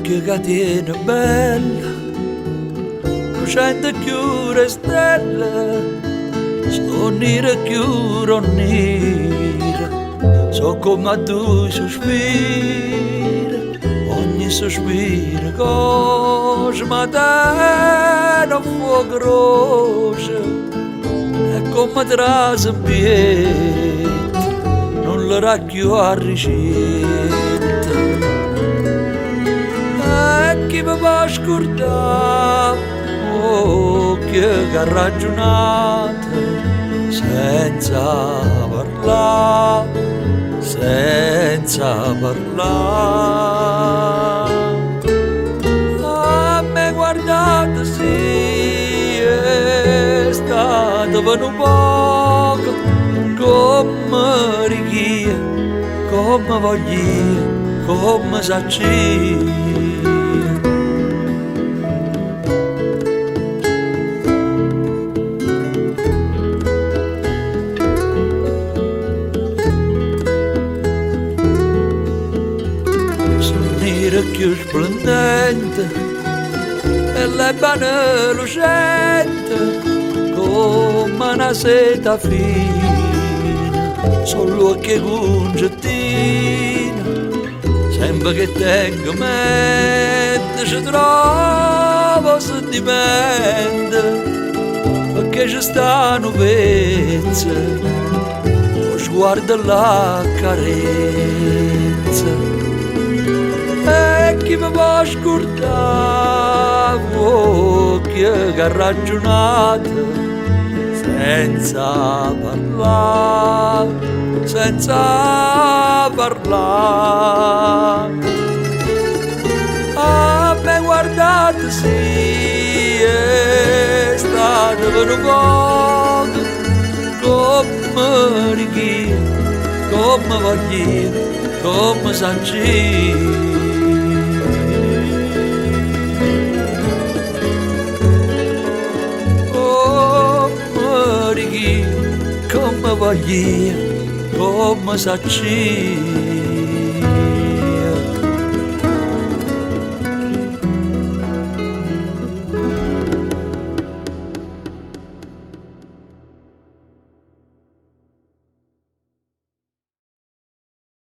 che catena bella, lucente più le stelle, sonire più nera, so come tu sospiri, ogni sospiro cosa ma te non fuoco rosa, e come trase in piedi, non le racchio a ricetta. E chi mi va a scordare, oh, che ha ragionato, senza parlare, senza parlare. A me guardate sì, è stato per un poco, come richiede, come voglia, come saccia. Più splendente e le bane lucente come una seta fina, solo che congettina, sempre che tengo mente ci trovo sentimento, perché ci stanno vezze, lo sguardo e la carezza. E chi mi può scordare, oh, chi ha ragionato, senza parlare, senza parlare. A me guardate sì, è stato per un poco, come richiede, come voglia, come sancire. Come voglia, come sacci.